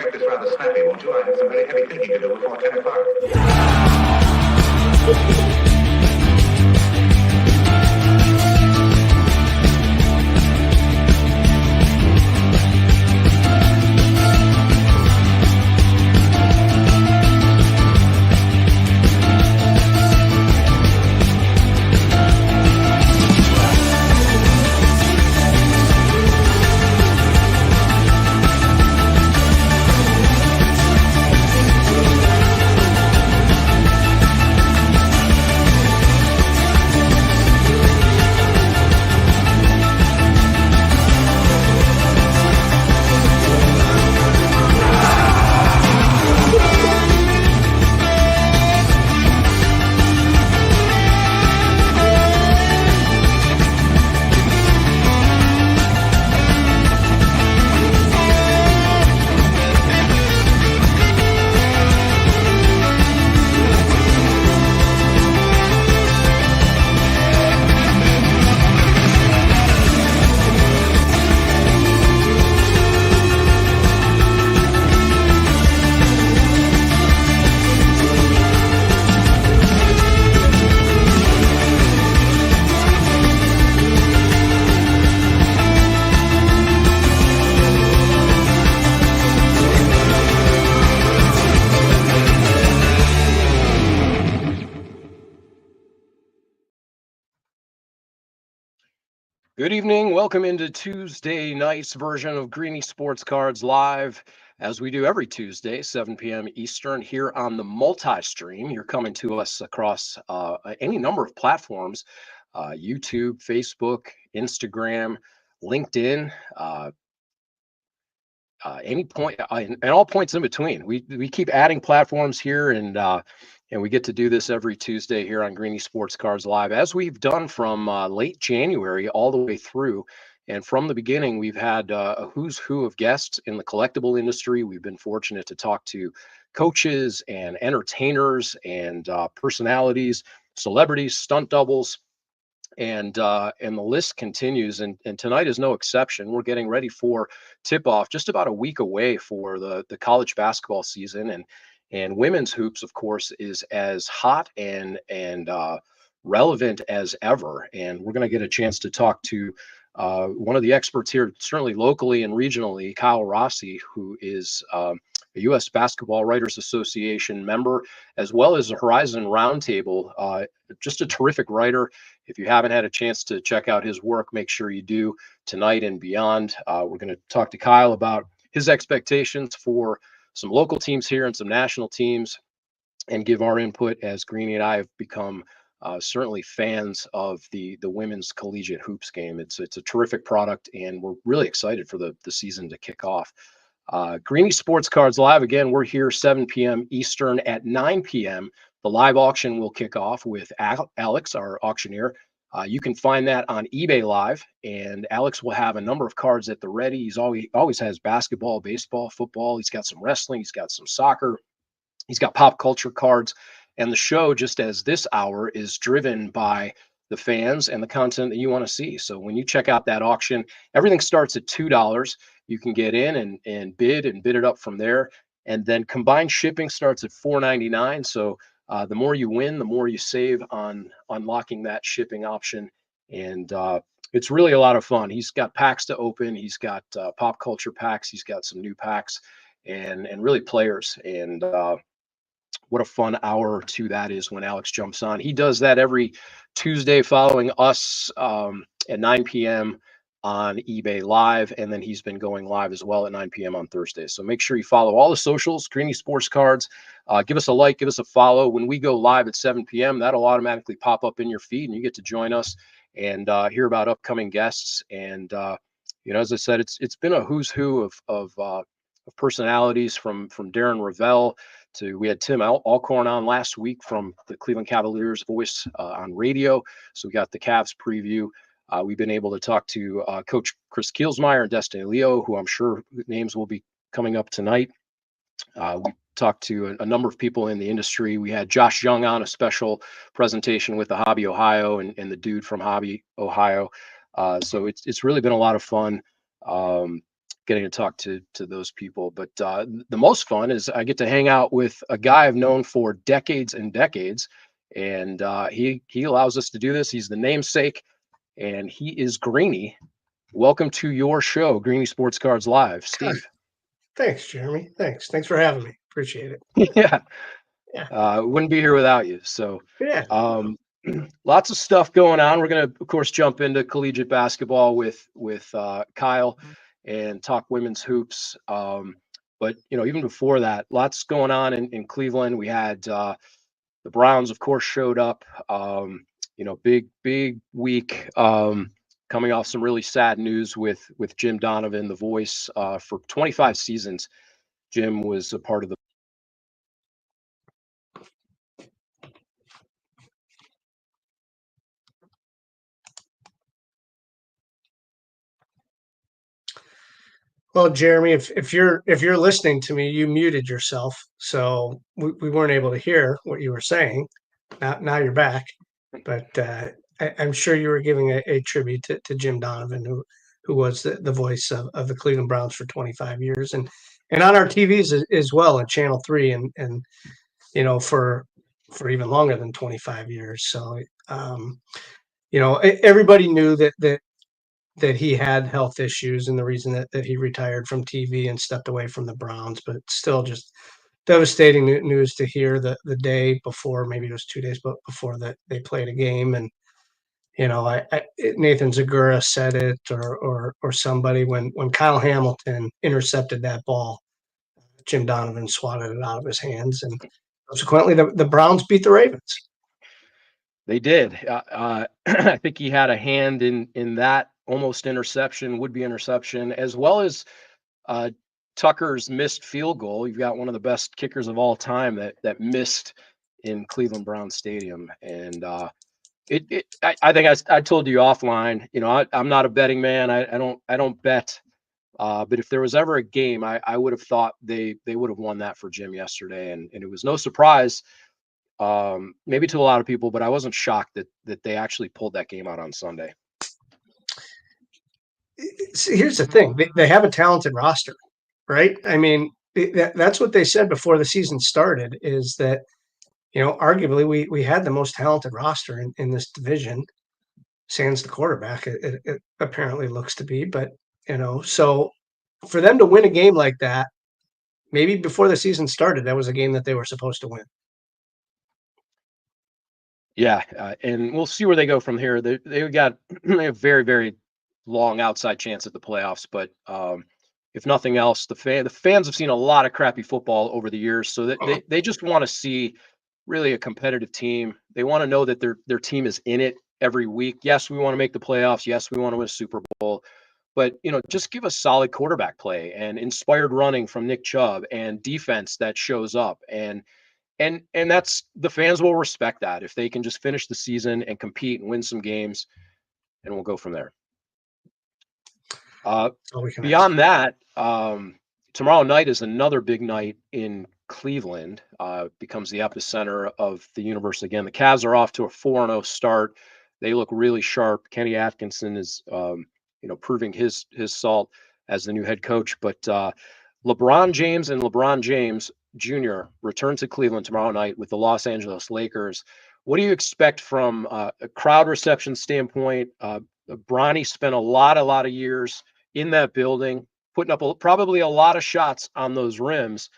make this rather snappy, won't you? I have some very heavy thinking to do before 10 o'clock. Good evening. Welcome into Tuesday night's version of Greenie Sports Cards Live, as we do every Tuesday, 7 p.m. Eastern, here on the multi-stream. You're coming to us across any number of platforms, YouTube, Facebook, Instagram, LinkedIn, any point, and all points in between. We keep adding platforms here, and we get to do this every Tuesday here on Greenie Sports Cards Live, as we've done from late January all the way through. And from the beginning, we've had a who's who of guests in the collectible industry. We've been fortunate to talk to coaches and entertainers and personalities, celebrities, stunt doubles, and the list continues. And tonight is no exception. We're getting ready for tip-off, just about a week away for the college basketball season, and women's hoops, of course, is as hot and relevant as ever. And we're going to get a chance to talk to one of the experts here, certainly locally and regionally, Kyle Rossi, who is a U.S. Basketball Writers Association member, as well as a Horizone Roundtable. Just a terrific writer. If you haven't had a chance to check out his work, make sure you do tonight and beyond. We're going to talk to Kyle about his expectations for some local teams here and some national teams, and give our input, as Greenie and I have become certainly fans of the women's collegiate hoops game. It's a terrific product, and we're really excited for the season to kick off. Greenie Sports Cards Live, again, we're here 7 p.m. Eastern. At 9 p.m., the live auction will kick off with Alex, our auctioneer. You can find that on eBay Live, and Alex will have a number of cards at the ready. He's always has basketball, baseball, football. He's got some wrestling. He's got some soccer. He's got pop culture cards. And the show, just as this hour, is driven by the fans and the content that you want to see. So when you check out that auction, everything starts at $2. You can get in and bid it up from there. And then combined shipping starts at $4.99. So the more you win, the more you save on unlocking that shipping option. And it's really a lot of fun. He's got packs to open. He's got pop culture packs. He's got some new packs and really players. And what a fun hour or two that is when Alex jumps on. He does that every Tuesday following us at 9 p.m. on eBay Live, and then he's been going live as well at 9 p.m. on Thursdays. So make sure you follow all the socials, Greenie Sports Cards. Give us a like, give us a follow. When we go live at 7 p.m., that'll automatically pop up in your feed, and you get to join us and hear about upcoming guests. And as I said, it's been a who's who of personalities, from Darren Ravel to, we had Tim Alcorn on last week from the Cleveland Cavaliers voice on radio. So we got the Cavs preview. We've been able to talk to Coach Chris Kielsmeyer and Destiny Leo, who I'm sure names will be coming up tonight. We talked to a number of people in the industry. We had Josh Young on, a special presentation with the Hobby Ohio and the dude from Hobby Ohio. So it's really been a lot of fun. getting to talk to those people. But the most fun is I get to hang out with a guy I've known for decades and decades, and he allows us to do this. He's the namesake, and he is Greenie. Welcome to your show, Greenie Sports Cards Live, Steve. Thanks, Jeremy. Thanks for having me. Appreciate it. Yeah. Wouldn't be here without you. So, Yeah. lots of stuff going on. We're going to, of course, jump into collegiate basketball with Kyle and talk women's hoops. But, even before that, lots going on in Cleveland. We had the Browns, of course, showed up. Big week. Coming off some really sad news with Jim Donovan, the voice for 25 seasons. Jim was a part of the Well, Jeremy, if you're listening to me, you muted yourself, so we weren't able to hear what you were saying. Now you're back, but I'm sure you were giving a tribute to Jim Donovan, who was the voice of the Cleveland Browns for 25 years, and on our TVs as well, at Channel 3, and for even longer than 25 years. So everybody knew that he had health issues and the reason that he retired from TV and stepped away from the Browns, but still just devastating news to hear the day before, maybe it was 2 days before that they played a game. And, Nathan Zagura said it or somebody when Kyle Hamilton intercepted that ball, Jim Donovan swatted it out of his hands. And subsequently the Browns beat the Ravens. They did. I think he had a hand in that almost interception, would-be interception, as well as Tucker's missed field goal. You've got one of the best kickers of all time that missed in Cleveland Browns Stadium, and I think I told you offline. I'm not a betting man. I don't bet. But if there was ever a game, I would have thought they would have won that for Jim yesterday, and it was no surprise. Maybe to a lot of people, but I wasn't shocked that they actually pulled that game out on Sunday. See, here's the thing. They have a talented roster, right? I mean, that's what they said before the season started, is that, arguably we had the most talented roster in this division, sans the quarterback, it apparently looks to be. But, so for them to win a game like that, maybe before the season started, that was a game that they were supposed to win. Yeah, and we'll see where they go from here. They got a very, very long outside chance at the playoffs, but if nothing else, the fans have seen a lot of crappy football over the years, so that they just want to see really a competitive team. They want to know that their team is in it every week. Yes, we want to make the playoffs. Yes, we want to win a Super Bowl, but just give us solid quarterback play and inspired running from Nick Chubb and defense that shows up, and that's, the fans will respect that if they can just finish the season and compete and win some games, and we'll go from there. Beyond that, tomorrow night is another big night in Cleveland. Becomes the epicenter of the universe again. The Cavs are off to a 4-0 start. They look really sharp. Kenny Atkinson is, proving his salt as the new head coach. But LeBron James and LeBron James Jr. return to Cleveland tomorrow night with the Los Angeles Lakers. What do you expect from a crowd reception standpoint? Bronny spent a lot of years in that building, putting up probably a lot of shots on those rims,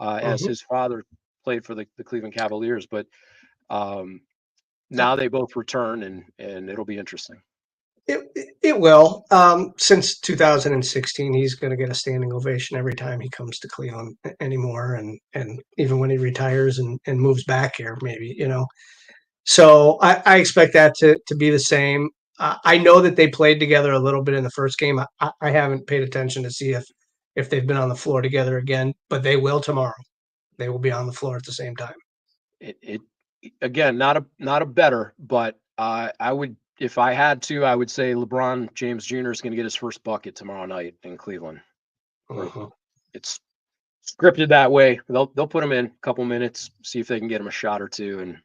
as his father played for the Cleveland Cavaliers. But now they both return, and it'll be interesting. It will. Since 2016, he's going to get a standing ovation every time he comes to Cleveland anymore, and even when he retires and moves back here, maybe, So I expect that to be the same. I know that they played together a little bit in the first game. I haven't paid attention to see if they've been on the floor together again, but they will tomorrow. They will be on the floor at the same time. It again, not a better, but I would, if I had to, I would say LeBron James Jr. is going to get his first bucket tomorrow night in Cleveland. It's scripted that way. They'll put him in a couple minutes, see if they can get him a shot or two, and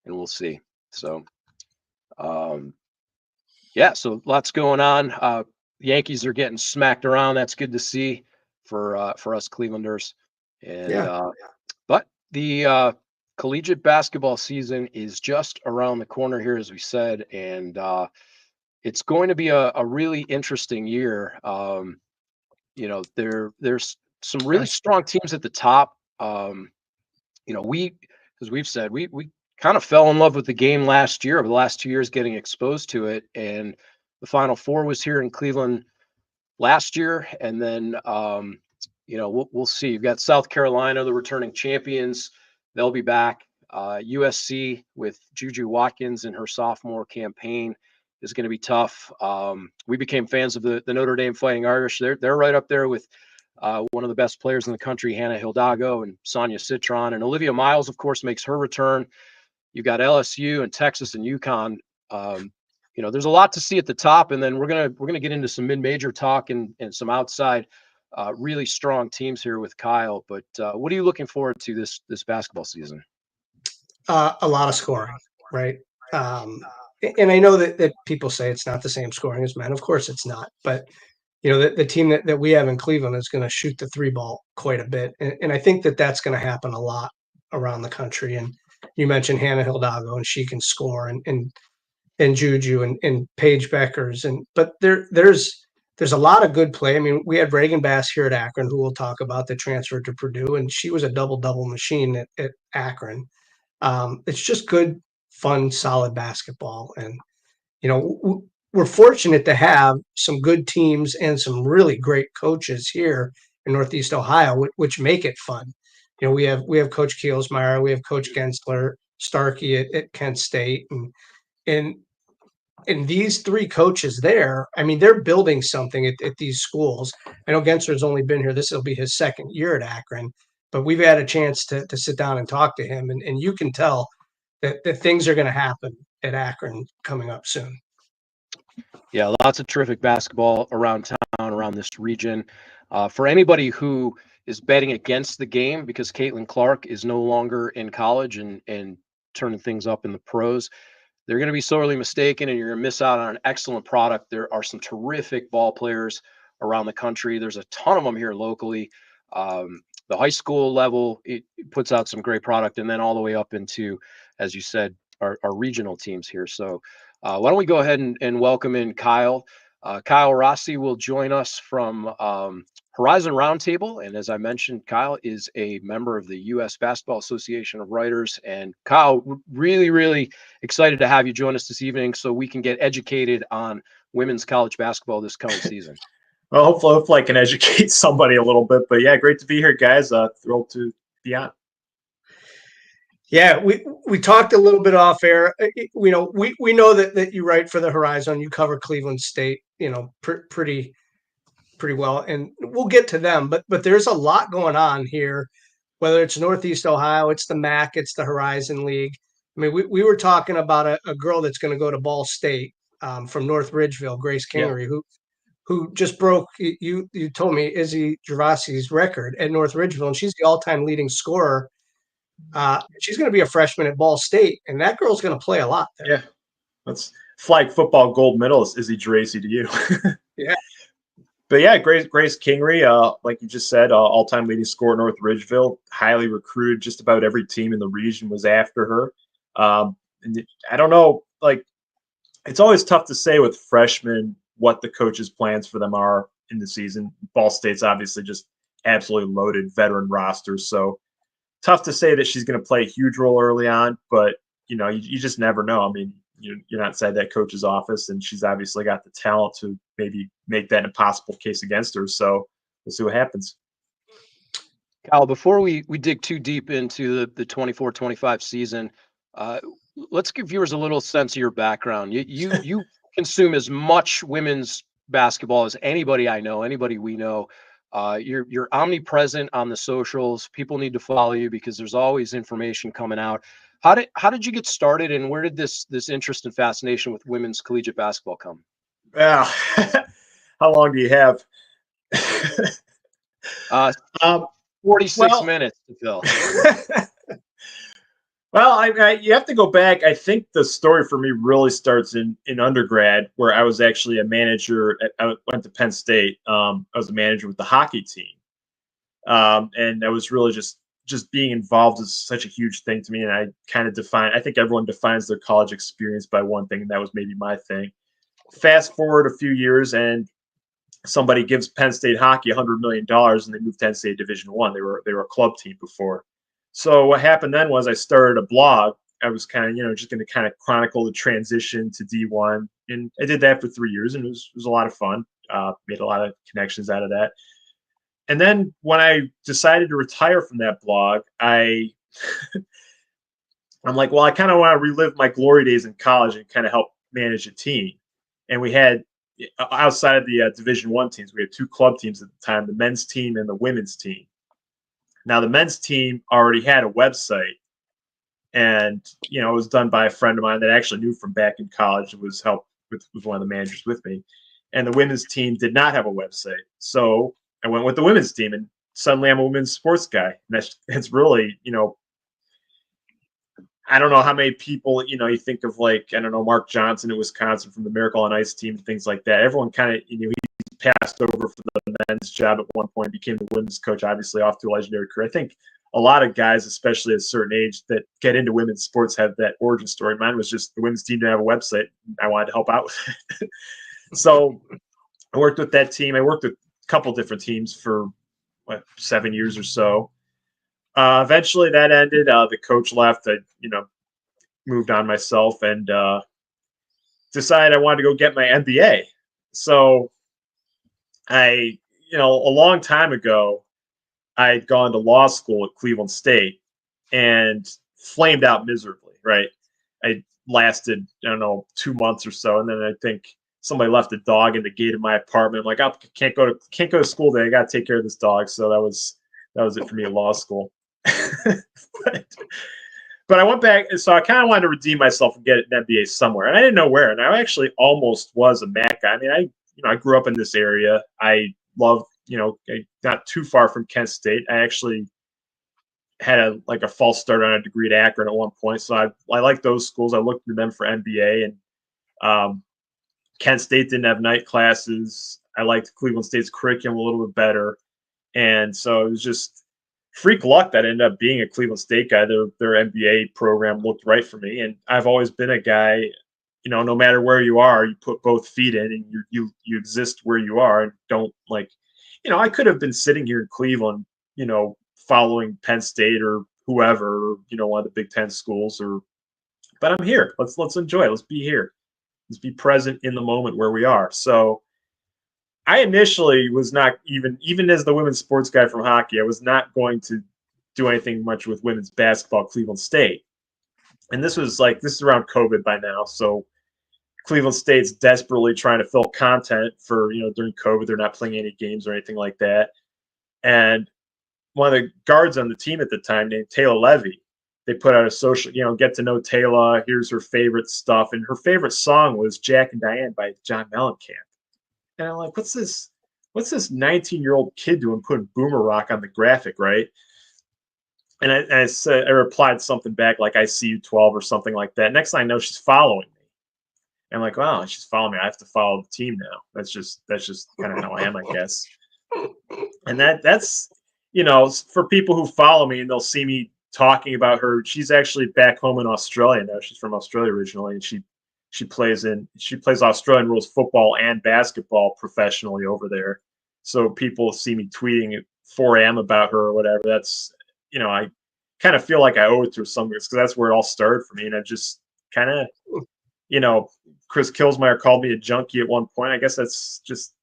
we'll see. So, so lots going on. Yankees are getting smacked around. That's good to see for us Clevelanders. And but the collegiate basketball season is just around the corner here, as we said, and it's going to be a really interesting year. There's some really strong teams at the top. As we've said, we kind of fell in love with the game last year, over the last 2 years, getting exposed to it, and the Final Four was here in Cleveland last year, and then we'll see. You've got South Carolina, the returning champions; they'll be back. USC with Juju Watkins in her sophomore campaign is going to be tough. We became fans of the Notre Dame Fighting Irish. They're right up there with one of the best players in the country, Hannah Hidalgo and Sonia Citron, and Olivia Miles, of course, makes her return. You've got LSU and Texas and UConn. There's a lot to see at the top, and then we're gonna get into some mid-major talk and some outside really strong teams here with Kyle. But what are you looking forward to this basketball season? A lot of scoring, right? And I know that people say it's not the same scoring as men. Of course it's not. But, the team that we have in Cleveland is going to shoot the three ball quite a bit. And I think that's going to happen a lot around the country. And you mentioned Hannah Hidalgo, and she can score, and Juju and Paige Beckers. But there's a lot of good play. I mean, we had Reagan Bass here at Akron, who we'll talk about, that transferred to Purdue, and she was a double-double machine at Akron. It's just good, fun, solid basketball. And, we're fortunate to have some good teams and some really great coaches here in Northeast Ohio, which make it fun. We have Coach Kielsmeyer, we have Coach Gensler, Starkey at Kent State, and these three coaches there, I mean, they're building something at these schools. I know Gensler's only been here. This will be his second year at Akron, but we've had a chance to sit down and talk to him, and you can tell that things are going to happen at Akron coming up soon. Yeah, lots of terrific basketball around town, around this region. For anybody who is betting against the game because Caitlin Clark is no longer in college and turning things up in the pros, they're going to be sorely mistaken, and you're going to miss out on an excellent product. There are some terrific ball players around the country. There's a ton of them here locally. The high school level, it puts out some great product, and then all the way up into, as you said, our regional teams here. So why don't we go ahead and welcome in Kyle. Kyle Rossi will join us from Horizone Roundtable. And as I mentioned, Kyle is a member of the U.S. Basketball Association of Writers. And Kyle, really, really excited to have you join us this evening so we can get educated on women's college basketball this coming season. Well, hopefully I can educate somebody a little bit. But yeah, great to be here, guys. Thrilled to be on. Yeah, we talked a little bit off air. We know that you write for the Horizon. You cover Cleveland State, pretty well, and we'll get to them. But there's a lot going on here. Whether it's Northeast Ohio, it's the MAC, it's the Horizon League. I mean, we were talking about a girl that's going to go to Ball State from North Ridgeville, Grace Kingery, who just broke. You told me Izzy Gervasi's record at North Ridgeville, and she's the all-time leading scorer. She's going to be a freshman at Ball State, and that girl's going to play a lot there. Yeah, that's flag football gold medalist Izzy Geraci to you. Yeah, but yeah, Grace Kingery, like you just said, all-time leading scorer at North Ridgeville, highly recruited. Just about every team in the region was after her. And I don't know, like, it's always tough to say with freshmen what the coaches' plans for them are in the season. Ball State's obviously just absolutely loaded veteran roster, so tough to say that she's going to play a huge role early on, but you just never know. I mean, you're not inside that coach's office, and she's obviously got the talent to maybe make that an impossible case against her. So we'll see what happens. Kyle, before we dig too deep into the 24-25 season, let's give viewers a little sense of your background. You consume as much women's basketball as anybody I know, anybody we know. You're omnipresent on the socials. People need to follow you because there's always information coming out. How did you get started, and where did this interest and fascination with women's collegiate basketball come? Well, how long do you have? 46 minutes to fill. Well, you have to go back. I think the story for me really starts in undergrad, where I was actually a manager. I went to Penn State. I was a manager with the hockey team, and I was really just being involved is such a huge thing to me. And I kind of define. I think everyone defines their college experience by one thing, and that was maybe my thing. Fast forward a few years, and somebody gives Penn State hockey $100 million, and they moved to Penn State Division One. They were a club team before. So what happened then was I started a blog. I was kind of just going to kind of chronicle the transition to D1, and I did that for 3 years, and it was a lot of fun. Made a lot of connections out of that. And then when I decided to retire from that blog, I'm like, well, I kind of want to relive my glory days in college and kind of help manage a team. And we had outside of the Division One teams, we had two club teams at the time: the men's team and the women's team. Now, the men's team already had a website, and it was done by a friend of mine that I actually knew from back in college. It was helped with one of the managers with me, and the women's team did not have a website, so I went with the women's team, and suddenly I'm a women's sports guy. And that's really I don't know how many people, you think of, like, I don't know, Mark Johnson in Wisconsin from the Miracle on Ice team, things like that. Everyone kind of, he passed over for the men's job at one point, became the women's coach, obviously off to a legendary career. I think a lot of guys, especially at a certain age, that get into women's sports have that origin story. Mine was just the women's team didn't have a website. I wanted to help out with it. So I worked with that team. I worked with a couple different teams for 7 years or so. Eventually that ended. The coach left. I, moved on myself and decided I wanted to go get my MBA. So a long time ago, I had gone to law school at Cleveland State and flamed out miserably, right? I lasted, I don't know, 2 months or so. And then I think somebody left a dog in the gate of my apartment. I'm like, I can't go to school today. I got to take care of this dog. So that was it for me at law school. But I went back, so I kind of wanted to redeem myself and get an MBA somewhere, and I didn't know where. And I actually almost was a Mac guy. I mean, I grew up in this area. I love, not too far from Kent State. I actually had a false start on a degree at Akron at one point, so I like those schools. I looked to them for MBA, and Kent State didn't have night classes. I liked Cleveland State's curriculum a little bit better, and so it was just freak luck that ended up being a Cleveland State guy. Their MBA program looked right for me, and I've always been a guy. No matter where you are, you put both feet in, and you exist where you are, and don't I could have been sitting here in Cleveland, following Penn State or whoever, one of the Big Ten schools, but I'm here. Let's enjoy it. Let's be here. Let's be present in the moment where we are. So I initially was not even as the women's sports guy from hockey, I was not going to do anything much with women's basketball at Cleveland State. And this is around COVID by now. So Cleveland State's desperately trying to fill content for, during COVID. They're not playing any games or anything like that. And one of the guards on the team at the time, named Taylor Levy, they put out a social, get to know Taylor. Here's her favorite stuff. And her favorite song was Jack and Diane by John Mellencamp. And I'm like, what's this 19-year-old kid doing putting Boomer Rock on the graphic, right? And I said, I replied something back like, I see you 12 or something like that. Next thing I know, she's following me. And I'm like, wow, she's following me. I have to follow the team now. That's just kind of how I am, I guess. And that's, for people who follow me and they'll see me talking about her. She's actually back home in Australia now. She's from Australia originally, and she plays Australian rules football and basketball professionally over there. So people see me tweeting at 4 a.m. about her or whatever. That's, I kind of feel like I owe it to her some because that's where it all started for me. And I just kind of, Chris Kilsmeyer called me a junkie at one point. I guess that's just,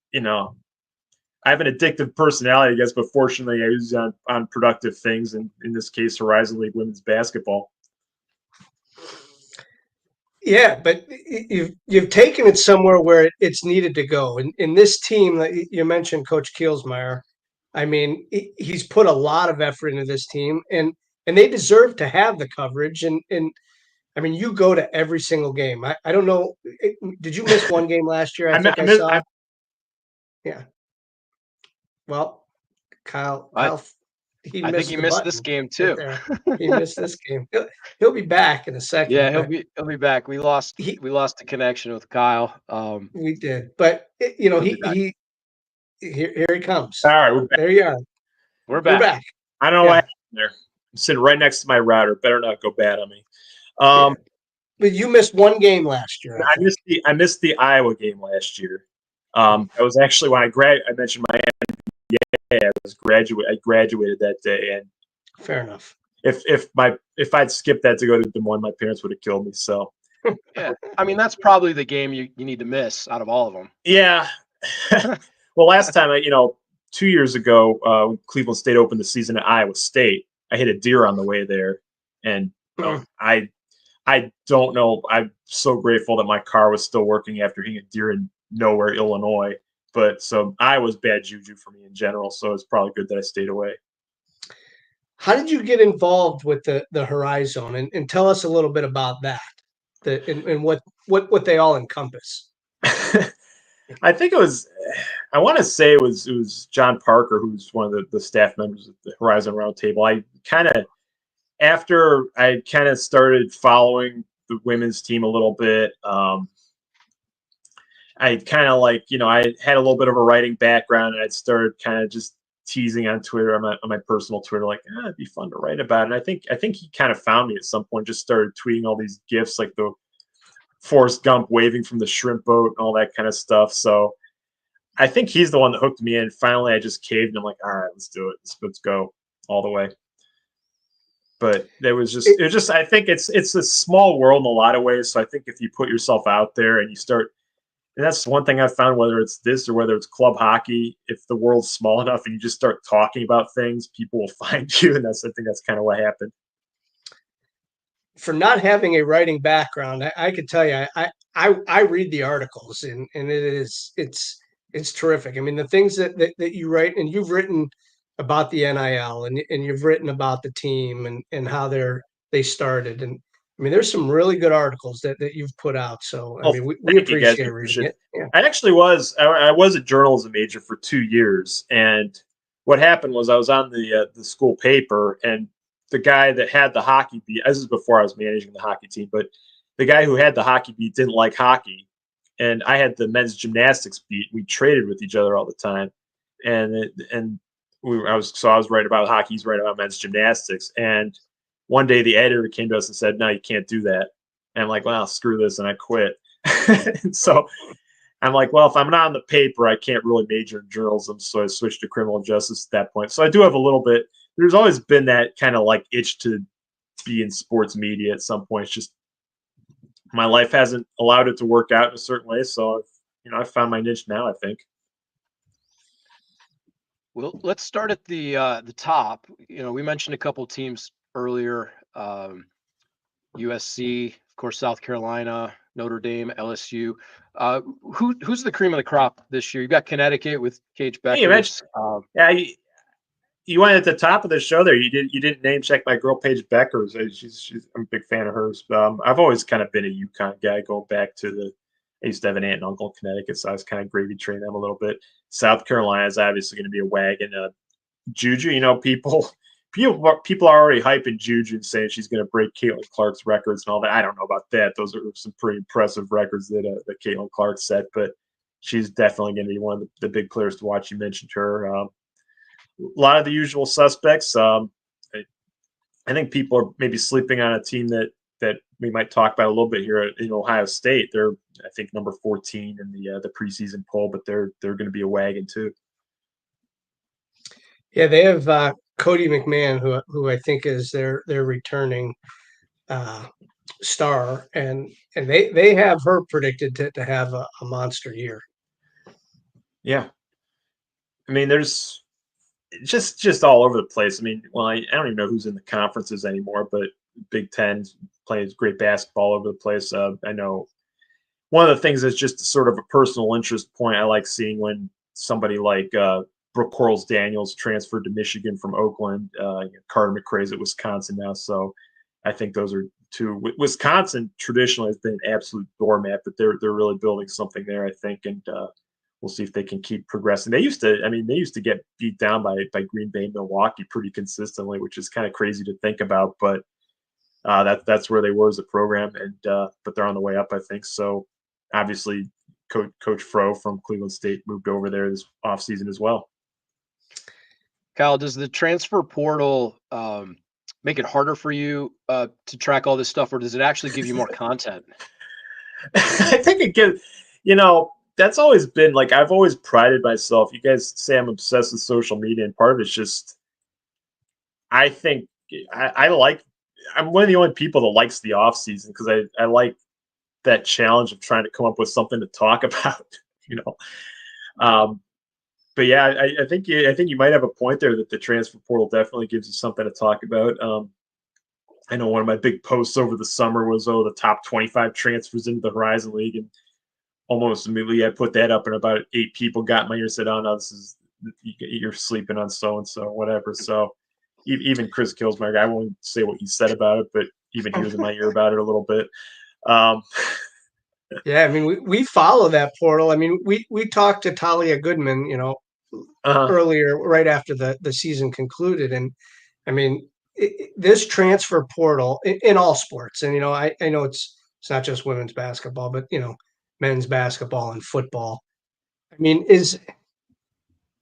I have an addictive personality, I guess, but fortunately I use it on productive things. And in this case, Horizon League women's basketball. Yeah, but you've taken it somewhere where it's needed to go. And in this team, like you mentioned, Coach Kielsmeyer. I mean, he's put a lot of effort into this team, and they deserve to have the coverage. And I mean, you go to every single game. I don't know. Did you miss one game last year? I think I saw. Yeah. Well, Kyle he I think missed he the missed this button game right too. there. He missed this game. He'll be back in a second. Yeah, But he'll be back. We lost he the connection with Kyle. we did. But you know He'll be back. here he comes. All right, we're back. There you are. We're We're back. back. I don't know Yeah. what happened there. I'm sitting right next to my router. Better not go bad on me. Yeah. But you missed one game last year. I think. I missed the Iowa game last year. That was actually when I mentioned my I graduated that day, and Fair enough. if I'd skipped that to go to Des Moines, my parents would have killed me. So Yeah, I mean that's probably the game you need to miss out of all of them. yeah. Well, last time 2 years ago, when Cleveland State opened the season at Iowa State, I hit a deer on the way there, and I don't know. I'm so grateful that my car was still working after hitting a deer in nowhere, Illinois. But so Iowa's bad juju for me in general. So it's probably good that I stayed away. How did you get involved with the Horizon, and tell us a little bit about that, and what they all encompass? I think it was. I want to say it was John Parker, who's one of the staff members of the Horizon Roundtable. After I kind of started following the women's team a little bit, I kind of I had a little bit of a writing background, and I'd started kind of just teasing on Twitter, on my personal Twitter, like, it'd be fun to write about. And I think he kind of found me at some point, just started tweeting all these GIFs, like the Forrest Gump waving from the shrimp boat and all that kind of stuff. So I think he's the one that hooked me in. Finally, I just caved, and I'm like, all right, let's do it. Let's go all the way. But it was just I think it's a small world in a lot of ways. So I think if you put yourself out there and you start, and that's one thing I've found, whether it's this or whether it's club hockey, if the world's small enough and you just start talking about things, people will find you. And I think that's kind of what happened. For not having a writing background, I could tell you, I read the articles, and it's terrific. I mean, the things that you write, and you've written about the NIL, and you've written about the team and how they started, and I mean, there's some really good articles that you've put out. So I mean, we appreciate reading it. Yeah. I actually was a journalism major for 2 years, and what happened was I was on the school paper, and the guy that had the hockey beat, this is before I was managing the hockey team, but the guy who had the hockey beat didn't like hockey, and I had the men's gymnastics beat. We traded with each other all the time, and I was writing about hockey, he's writing about men's gymnastics, and one day the editor came to us and said, "No, you can't do that." And I'm like, "Well, screw this," and I quit. And so I'm like, well, if I'm not on the paper, I can't really major in journalism. So I switched to criminal justice at that point. So I do have a little bit. There's always been that kind of like itch to be in sports media at some point. It's just my life hasn't allowed it to work out in a certain way. So I've found my niche now, I think. Well, let's start at the top. We mentioned a couple teams earlier. USC, of course, South Carolina, Notre Dame, LSU. Who's the cream of the crop this year? You got Connecticut with Cage Beckers. Hey, you mentioned, you went at the top of the show there. You didn't name check my girl Paige Beckers. I'm a big fan of hers. I've always kind of been a UConn guy, going back to I used to have an aunt and uncle in Connecticut, so I was kind of gravy trained them a little bit. South Carolina is obviously going to be a wagon. Juju, people are already hyping Juju and saying she's going to break Caitlin Clark's records and all that. I don't know about that. Those are some pretty impressive records that Caitlin Clark set, but she's definitely going to be one of the big players to watch. You mentioned her. A lot of the usual suspects. I think people are maybe sleeping on a team that we might talk about a little bit here in Ohio State. They're, I think, number 14 in the preseason poll, but they're going to be a wagon too. Yeah, they have Cody McMahon, who I think is their returning star, and they have her predicted to have a monster year. Yeah, I mean, there's just all over the place. I mean, well, I don't even know who's in the conferences anymore, but Big Ten plays great basketball all over the place. I know one of the things that's just sort of a personal interest point I like seeing when somebody like Brooke Quarles-Daniels transferred to Michigan from Oakland. Carter McRae's at Wisconsin now, so I think those are two. Wisconsin traditionally has been an absolute doormat, but they're really building something there, I think. And we'll see if they can keep progressing. They used to get beat down by Green Bay and Milwaukee pretty consistently, which is kind of crazy to think about. But that's where they were as a program, and but they're on the way up, I think. So obviously, Coach Fro from Cleveland State moved over there this offseason as well. Kyle, does the transfer portal make it harder for you to track all this stuff, or does it actually give you more content? I think it gives, that's always been like, I've always prided myself. You guys say I'm obsessed with social media, and part of it's just, I think I'm one of the only people that likes the off season because I like that challenge of trying to come up with something to talk about, But yeah, I think you might have a point there that the transfer portal definitely gives you something to talk about. I know one of my big posts over the summer was, the top 25 transfers into the Horizon League, and almost immediately I put that up, and about 8 people got in my ear and said, "Oh no, you're sleeping on so and so, whatever." So even Chris Killsmeyer, I won't say what he said about it, but even he was in my ear about it a little bit. Yeah, I mean, we follow that portal. I mean, we talked to Talia Goodman, earlier, right after the season concluded, and I mean, this transfer portal in all sports, and I know it's not just women's basketball, but men's basketball and football. I mean, is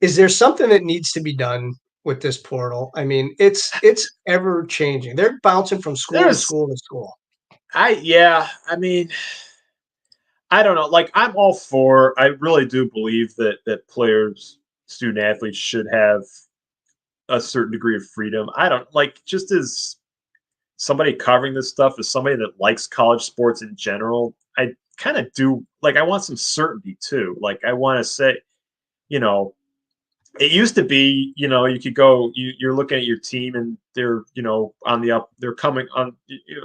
there something that needs to be done with this portal? I mean, it's ever changing. They're bouncing from school to school to school. I mean, I don't know. Like, I'm all for. I really do believe that players, student athletes, should have a certain degree of freedom. I don't like, just as somebody covering this stuff, as somebody that likes college sports in general. I kind of do like. I want some certainty too. Like, I want to say, it used to be, you could go, you're looking at your team and they're, on the up, they're coming on,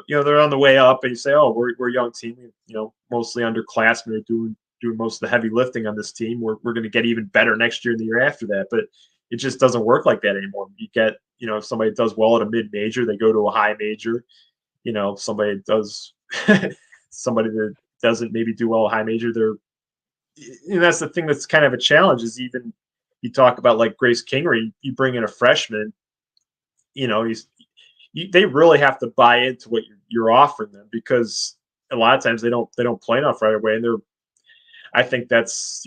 they're on the way up, and you say, "Oh, we're a young team, mostly underclassmen are doing most of the heavy lifting on this team. We're going to get even better next year and the year after that." But it just doesn't work like that anymore. You get, if somebody does well at a mid major, they go to a high major. Somebody that doesn't maybe do well at high major, that's the thing that's kind of a challenge, is even you talk about like Grace Kingery, you bring in a freshman, they really have to buy into what you're offering them, because a lot of times they don't play enough right away. And I think that's,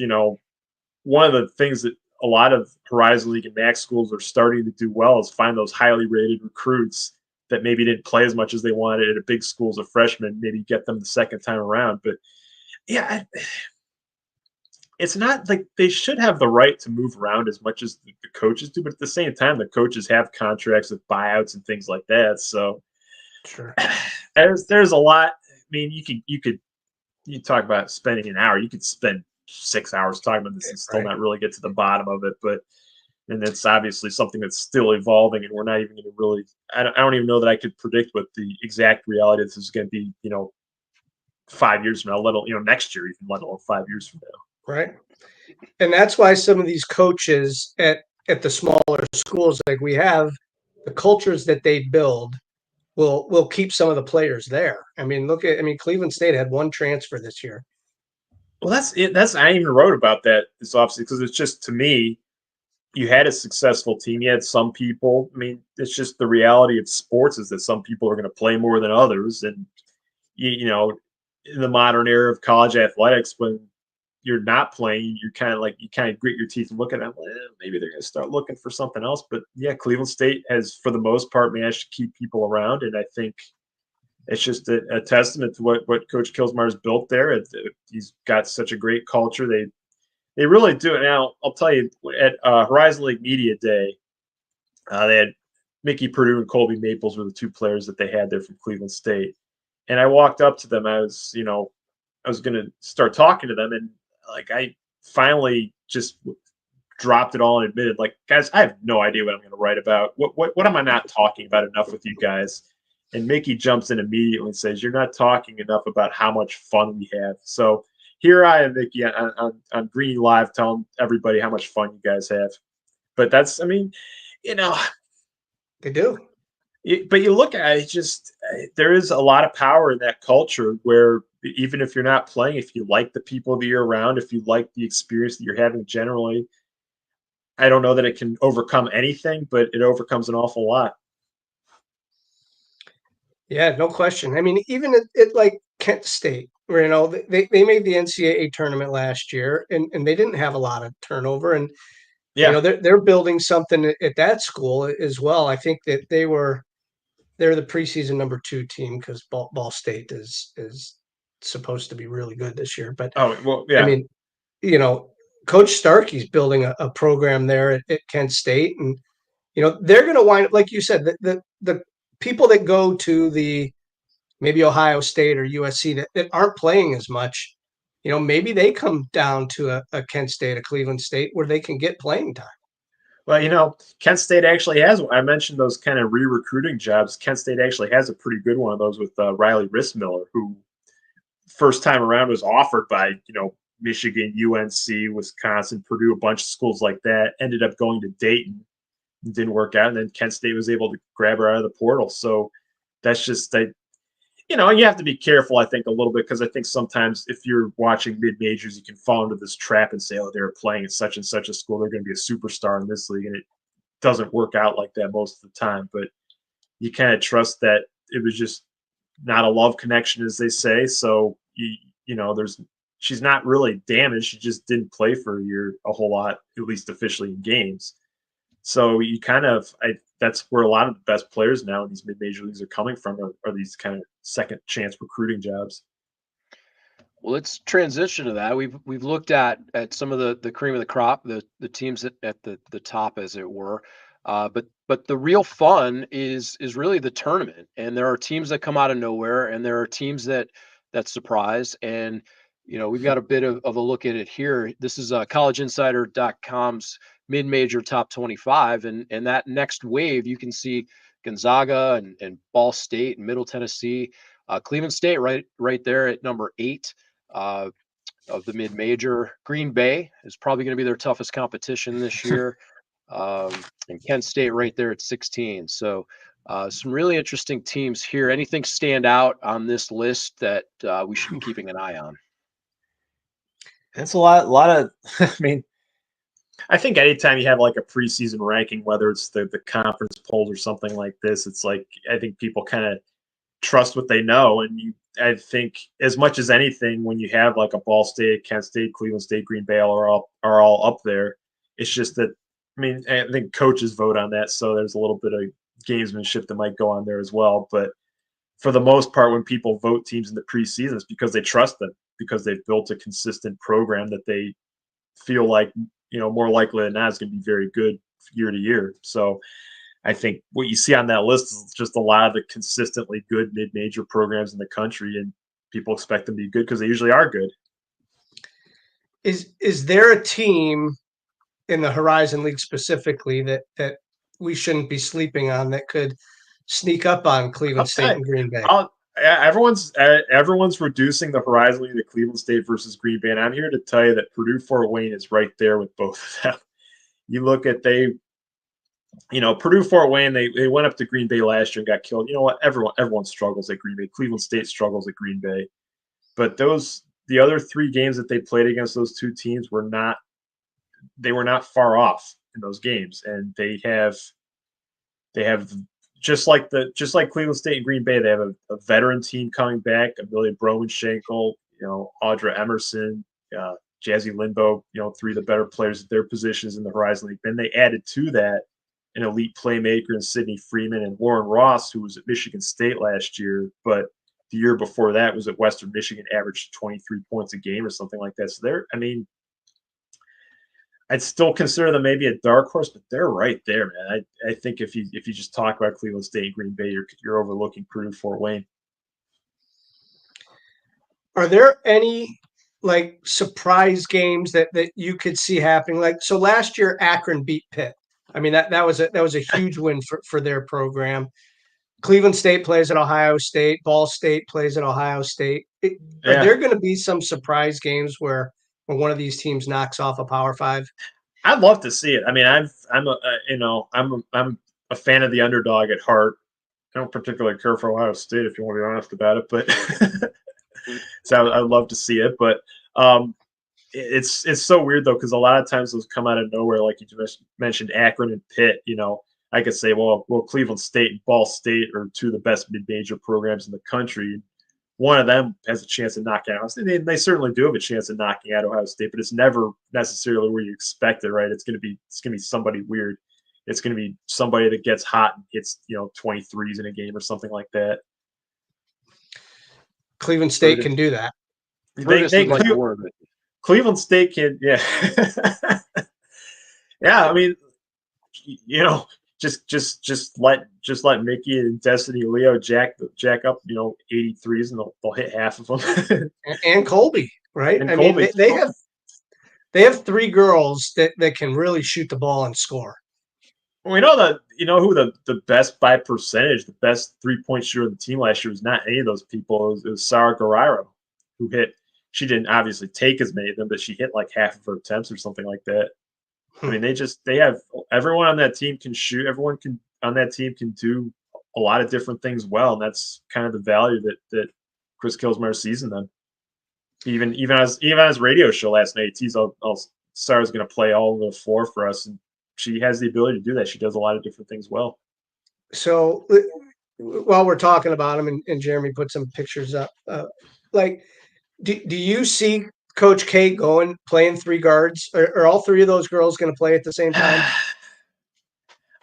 one of the things that a lot of Horizon League and MAC schools are starting to do well, is find those highly rated recruits that maybe didn't play as much as they wanted at a big school as a freshman, maybe get them the second time around. But yeah, it's not like they should have the right to move around as much as the coaches do, but at the same time, the coaches have contracts with buyouts and things like that. So Sure, there's a lot. I mean, you talk about spending an hour, you could spend 6 hours talking about this and still not really get to the bottom of it. And it's obviously something that's still evolving, and we're not even going to really, I don't even know that I could predict what the exact reality of this is going to be, 5 years from now, let alone, next year, even let alone 5 years from now. right. And that's why some of these coaches at the smaller schools like we have, the cultures that they build will keep some of the players there. I mean, Cleveland State had 1 transfer this year. Well, that's it. I even wrote about that this offseason, because it's just, to me, you had a successful team. You had some people. I mean, it's just the reality of sports, is that some people are going to play more than others. And, in the modern era of college athletics, when you're not playing, you kind of grit your teeth and look at them. Well, maybe they're going to start looking for something else. But yeah, Cleveland State has, for the most part, managed to keep people around. And I think it's just a testament to what Coach Killsmeyer's built there. He's got such a great culture. They really do it. Now, I'll tell you, at Horizon League Media Day, they had Mickey Purdue and Colby Maples were the 2 players that they had there from Cleveland State. And I walked up to them. I was going to start talking to them, and like, I finally just dropped it all and admitted, like, "Guys, I have no idea what I'm going to write about. What am I not talking about enough with you guys?" And Mickey jumps in immediately and says, "You're not talking enough about how much fun we have." So here I am, Mickey, on Greenie Live, telling everybody how much fun you guys have. But that's, I mean, They do. but you look at it, just there is a lot of power in that culture, where even if you're not playing, if you like the people that you're around, if you like the experience that you're having generally, I don't know that it can overcome anything, but it overcomes an awful lot. Yeah, no question. I mean, even at like Kent State, where they made the NCAA tournament last year, and they didn't have a lot of turnover, and Yeah. they're building something at that school as well. I think that they're the preseason number 2 team because Ball State is supposed to be really good this year. But Oh, well, I yeah. mean, Coach Starkey's building a program there at Kent State, and they're going to wind up, like you said, the people that go to the maybe Ohio State or USC that aren't playing as much, maybe they come down to a Kent State, a Cleveland State, where they can get playing time. Well, Kent State actually has, I mentioned those kind of re-recruiting jobs. Kent State actually has a pretty good one of those with Riley Rissmiller, who first time around was offered by, Michigan, UNC, Wisconsin, Purdue, a bunch of schools like that, ended up going to Dayton. Didn't work out, and then Kent State was able to grab her out of the portal. So that's just you have to be careful, I think, a little bit, because I think sometimes if you're watching mid-majors, you can fall into this trap and say, oh, they're playing at such and such a school, they're going to be a superstar in this league, and it doesn't work out like that most of the time. But you kind of trust that it was just not a love connection, as they say. So she's not really damaged. She just didn't play for a year a whole lot, at least officially in games. So you that's where a lot of the best players now in these mid-major leagues are coming from, are these kind of second chance recruiting jobs. Well, let's transition to that. We've looked at some of the cream of the crop, the teams at the top, as it were. But the real fun is really the tournament, and there are teams that come out of nowhere, and there are teams that surprise. And we've got a bit of a look at it here. This is collegeinsider.com's mid-major top 25, and that next wave you can see Gonzaga and Ball State and Middle Tennessee, Cleveland State right there at number 8 of the mid-major. Green Bay is probably going to be their toughest competition this year. And Kent State right there at 16. So some really interesting teams here. Anything stand out on this list that we should be keeping an eye on? That's a lot of, I mean, I think anytime you have like a preseason ranking, whether it's the conference polls or something like this, it's like, I think people kind of trust what they know. And I think as much as anything, when you have like a Ball State, Kent State, Cleveland State, Green Bay are all up there. It's just that, I mean, I think coaches vote on that, so there's a little bit of gamesmanship that might go on there as well. But for the most part, when people vote teams in the preseason, it's because they trust them, because they've built a consistent program that they feel like, more likely than not is going to be very good year to year. So I think what you see on that list is just a lot of the consistently good mid-major programs in the country, and people expect them to be good because they usually are good. Is there a team in the Horizon League specifically that we shouldn't be sleeping on that could sneak up on Cleveland State and Green Bay? Everyone's reducing the Horizon League to Cleveland State versus Green Bay, and I'm here to tell you that Purdue Fort Wayne is right there with both of them. You look at Purdue Fort Wayne, they went up to Green Bay last year and got killed. You know what? Everyone struggles at Green Bay. Cleveland State struggles at Green Bay, but the other 3 games that they played against those 2 teams were not far off in those games, and they have just like Cleveland State and Green Bay, they have a veteran team coming back, Amelia Broman-Schenkel, Audra Emerson, Jazzy Linbo, 3 of the better players at their positions in the Horizon League. Then they added to that an elite playmaker in Sidney Freeman and Lauren Ross, who was at Michigan State last year, but the year before that was at Western Michigan, averaged 23 points a game or something like that. So I'd still consider them maybe a dark horse, but they're right there, man. I think if you just talk about Cleveland State and Green Bay, you're overlooking Purdue Fort Wayne. Are there any like surprise games that you could see happening? Like, so last year Akron beat Pitt. I mean, that was a huge win for their program. Cleveland State plays at Ohio State. Ball State plays at Ohio State. Are there going to be some surprise games where one of these teams knocks off a Power 5? I'd love to see it. I mean, I'm a fan of the underdog at heart. I don't particularly care for Ohio State, if you want to be honest about it, but So I'd love to see it, but it's so weird though because a lot of times those come out of nowhere, like you just mentioned, Akron and Pitt. I could say, well, Cleveland State and Ball State are two of the best mid-major programs in the country. One of them has a chance of knocking out Ohio State. They certainly do have a chance of knocking out Ohio State, but it's never necessarily where you expect it, right? It's going to be somebody weird. It's going to be somebody that gets hot and hits 23s in a game or something like that. Cleveland State can do that. Cleveland State can, yeah, yeah. I mean, just let Mickey and Destiny Leo jack up 83s and they'll hit half of them. and Colby, right? And Colby. They have three girls that can really shoot the ball and score. Well, we know that who the best by percentage, the best 3-point shooter on the team last year was not any of those people. It was Sarah Guerrero, who hit. She didn't obviously take as many of them, but she hit like half of her attempts or something like that. I mean, they have everyone on that team can shoot. Everyone on that team can do a lot of different things well, and that's kind of the value that Chris Kilsmeyer sees in them. Even on his radio show last night, he's Sarah's going to play all over the floor for us, and she has the ability to do that. She does a lot of different things well. So while we're talking about him, and Jeremy put some pictures up, do you see Coach K playing three guards? Are all three of those girls going to play at the same time?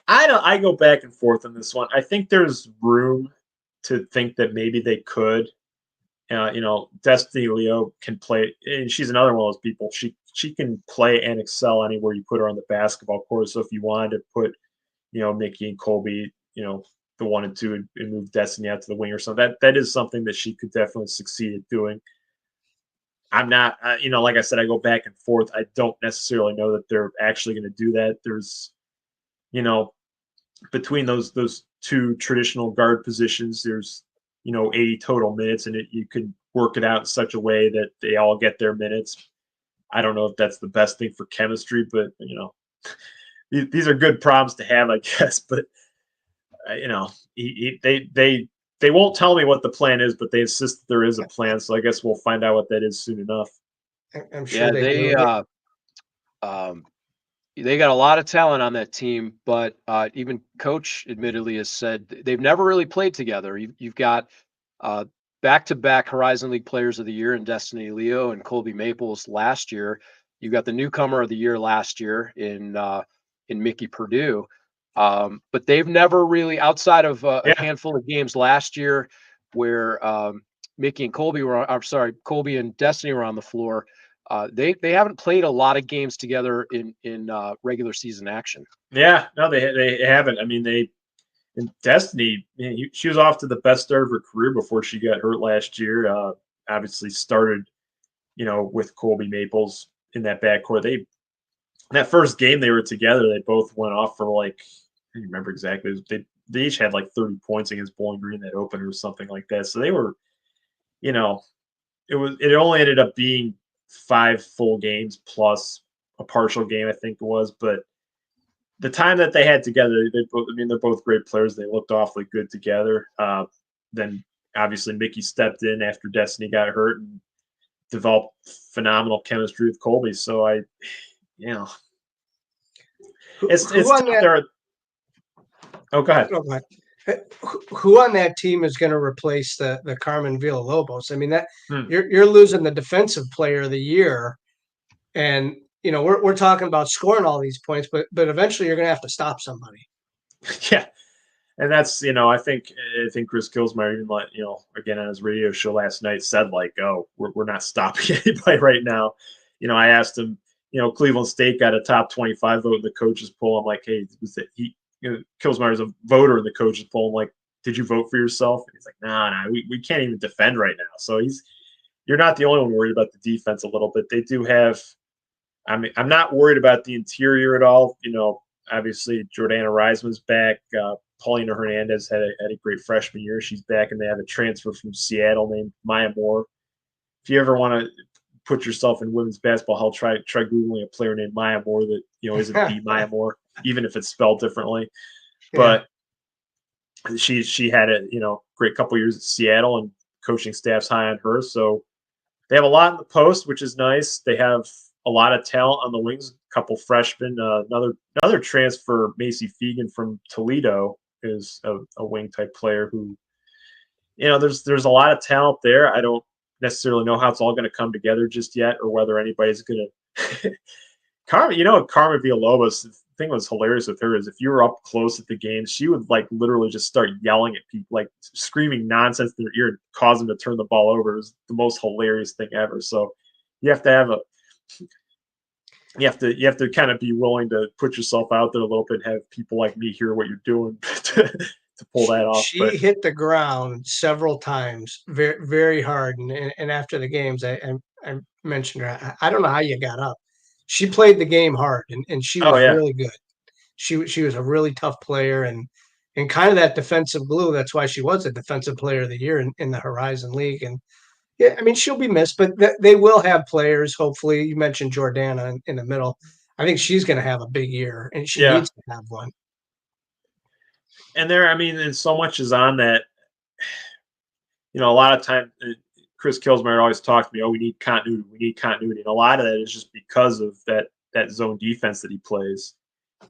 I go back and forth on this one. I think there's room to think that maybe they could. Destiny Leo can play, and she's another one of those people. She can play and excel anywhere you put her on the basketball court. So if you wanted to put, Mickey and Colby, the 1 and 2, and move Destiny out to the wing or something, that is something that she could definitely succeed at doing. I'm not, like I said, I go back and forth. I don't necessarily know that they're actually going to do that. There's, between those two traditional guard positions, there's 80 total minutes, and you can work it out in such a way that they all get their minutes. I don't know if that's the best thing for chemistry, but these are good problems to have, I guess. But they won't tell me what the plan is, but they insist that there is a plan. So I guess we'll find out what that is soon enough. I'm sure they got a lot of talent on that team, but even Coach admittedly has said they've never really played together. You've got back-to-back Horizon League Players of the Year in Destiny Leo and Colby Maples last year. You've got the newcomer of the year last year in Mickey Purdue. But they've never really, outside of a handful of games last year where Mickey and Colby Colby and Destiny were on the floor. They haven't played a lot of games together in regular season action. Yeah, no, they haven't. I mean, in Destiny, she was off to the best start of her career before she got hurt last year. Obviously started, with Colby Maples in that backcourt. That first game they were together, they both went off for I don't remember exactly. They each had like 30 points against Bowling Green that opener or something like that. So they were, it only ended up being 5 full games plus a partial game, I think it was. But the time that they had together, they're both great players. They looked awfully good together. Then obviously Mickey stepped in after Destiny got hurt and developed phenomenal chemistry with Colby. So it's there. Oh, go ahead. Who on that team is going to replace the Carmen Villalobos? I mean, you're losing the defensive player of the year, and we're talking about scoring all these points, but eventually you're going to have to stop somebody. Yeah, and that's I think Chris Kilsmeyer even again on his radio show last night said oh, we're not stopping anybody right now. I asked him, Cleveland State got a top 25 vote in the coaches poll. I'm like, hey, was it he? Kilsmeyer's a voter in the coaches poll. I'm like, did you vote for yourself? And he's like, nah, we can't even defend right now. So you're not the only one worried about the defense a little bit. They do have. I mean, I'm not worried about the interior at all. Obviously Jordana Reisman's back. Paulina Hernandez had a great freshman year. She's back, and they have a transfer from Seattle named Maya Moore. If you ever want to put yourself in women's basketball hell, try Googling a player named Maya Moore that isn't the Maya Moore, even if it's spelled differently. Yeah. But she had a great couple years at Seattle, and coaching staff's high on her. So they have a lot in the post, which is nice. They have a lot of talent on the wings. A couple freshmen, another transfer, Macy Fegan from Toledo, is a wing type player who, there's a lot of talent there. I don't necessarily know how it's all going to come together just yet, or whether anybody's going to. Carmen Villalobos, the thing was hilarious with her is if you were up close at the game, she would like literally just start yelling at people, like screaming nonsense in their ear and cause them to turn the ball over. It was the most hilarious thing ever. So you have to have you have to kind of be willing to put yourself out there a little bit and have people like me hear what you're doing to pull that off. She hit the ground several times, very, very hard. And after the games, I mentioned her. I don't know how you got up. She played the game hard, and she was really good. She was a really tough player and kind of that defensive glue. That's why she was a defensive player of the year in the Horizon League. And yeah, I mean, she'll be missed, but they will have players. Hopefully, you mentioned Jordana in the middle. I think she's going to have a big year, and she needs to have one. And and so much is on that. A lot of time, Chris Kilsmeyer always talked to me, we need continuity. We need continuity. And a lot of that is just because of that zone defense that he plays.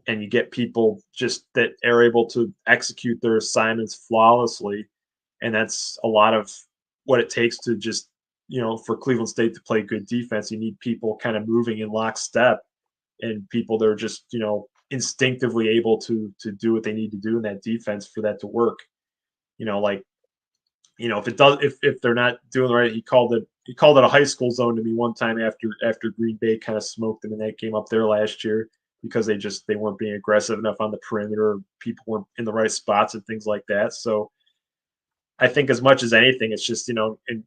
And you get people just that are able to execute their assignments flawlessly. And that's a lot of what it takes to just, for Cleveland State to play good defense. You need people kind of moving in lockstep and people that are just, instinctively able to do what they need to do in that defense for that to work. If they're not doing the right, he called it a high school zone to me one time after Green Bay kind of smoked them in that game up there last year because they weren't being aggressive enough on the perimeter, people weren't in the right spots and things like that. So I think as much as anything, it's just, and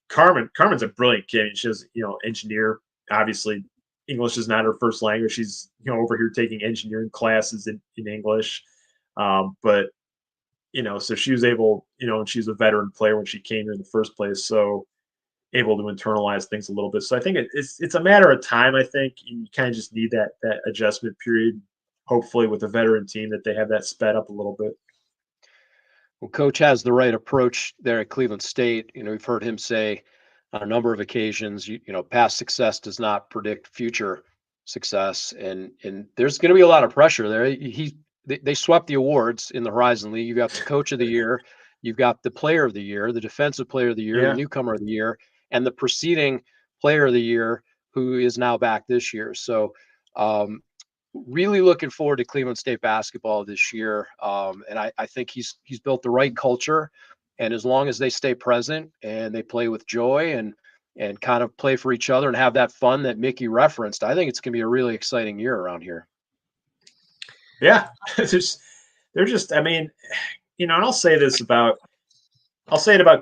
Carmen's a brilliant kid. She's, engineer, obviously English is not her first language. She's, over here taking engineering classes in English. But so she was able, and she's a veteran player when she came here in the first place. So able to internalize things a little bit. So I think it's a matter of time. I think you kind of just need that adjustment period. Hopefully with a veteran team that they have that sped up a little bit. Well, Coach has the right approach there at Cleveland State. We've heard him say on a number of occasions, past success does not predict future success. And there's going to be a lot of pressure there. They swept the awards in the Horizon League. You've got the Coach of the Year, you've got the Player of the Year, the Defensive Player of the Year, the Newcomer of the Year, and the preceding Player of the Year, who is now back this year. So really looking forward to Cleveland State basketball this year. And I think he's built the right culture. And as long as they stay present and they play with joy and kind of play for each other and have that fun that Mickey referenced, I think it's going to be a really exciting year around here. Yeah, they're just. I mean, and I'll say it about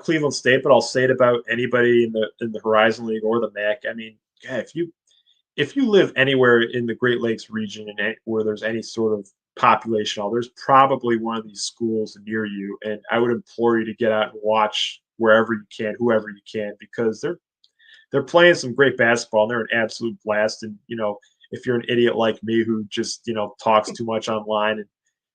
Cleveland State, but I'll say it about anybody in the Horizon League or the MAC. I mean, if you live anywhere in the Great Lakes region and where there's any sort of population, there's probably one of these schools near you, and I would implore you to get out and watch wherever you can, whoever you can, because they're playing some great basketball and they're an absolute blast. And if you're an idiot like me who just talks too much online and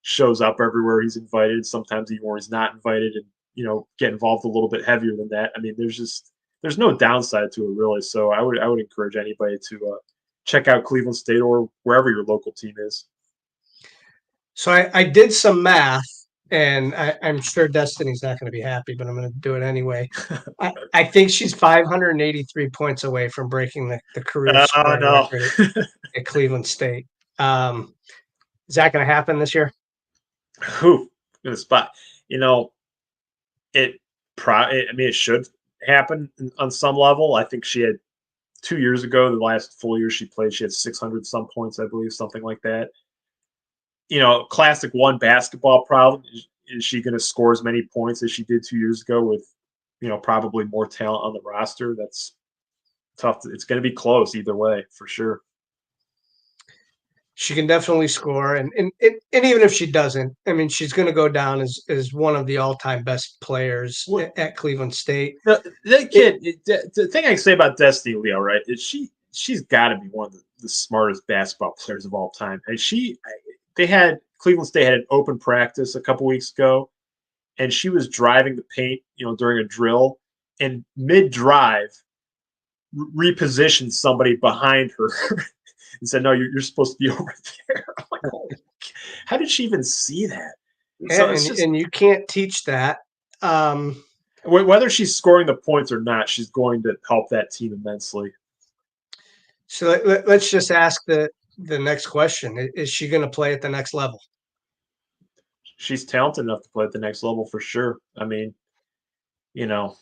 shows up everywhere he's invited, sometimes even where he's not invited, and get involved a little bit heavier than that. I mean, there's no downside to it really. So I would encourage anybody to check out Cleveland State or wherever your local team is. So I did some math, and I'm sure Destiny's not going to be happy, but I'm going to do it anyway. I think she's 583 points away from breaking the career scoring record at Cleveland State. Is that going to happen this year? Whew, in the spot. It should happen on some level. I think she had 2 years ago, the last full year she played, she had 600 some points, I believe, something like that. Classic one basketball problem. Is she going to score as many points as she did 2 years ago with, probably more talent on the roster? That's tough. It's going to be close either way, for sure. She can definitely score, and even if she doesn't, I mean, she's going to go down as one of the all-time best players at Cleveland State. The thing I can say about Destiny Leo, right, is she's got to be one of the smartest basketball players of all time. And Cleveland State had an open practice a couple weeks ago, and she was driving the paint, during a drill, and mid-drive repositioned somebody behind her and said, "No, you're supposed to be over there." I'm like, "Oh, how did she even see that?" So Yeah, it's just and you can't teach that. whether she's scoring the points or not, she's going to help that team immensely. So let's just ask the next question: Is she going to play at the next level? She's talented enough to play at the next level for sure. I mean, you know,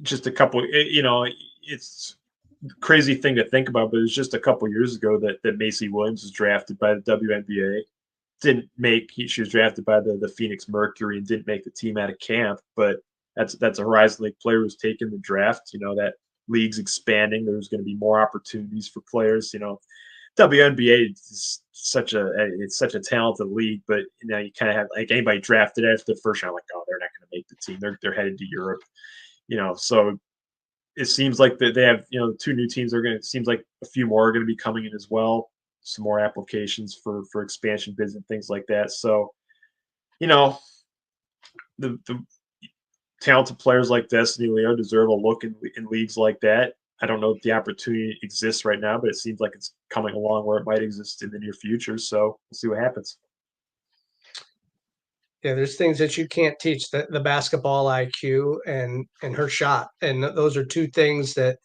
just a couple. It's a crazy thing to think about, but it's just a couple years ago that Macy Williams was drafted by the WNBA. Didn't make. She was drafted by the Phoenix Mercury and didn't make the team out of camp. But that's a Horizon League player who's taken the draft. That league's expanding. There's going to be more opportunities for players. WNBA is such a talented league, but you kind of have like anybody drafted after the first round, like, oh, they're not going to make the team. They're headed to Europe. So it seems like that they have, two new teams are going to, seems like a few more are going to be coming in as well. Some more applications for expansion bids and things like that. So, the talented players like Destiny Leo deserve a look in leagues like that. I don't know if the opportunity exists right now, but it seems like it's coming along where it might exist in the near future. So we'll see what happens. Yeah, there's things that you can't teach, the basketball IQ and her shot. And those are two things that,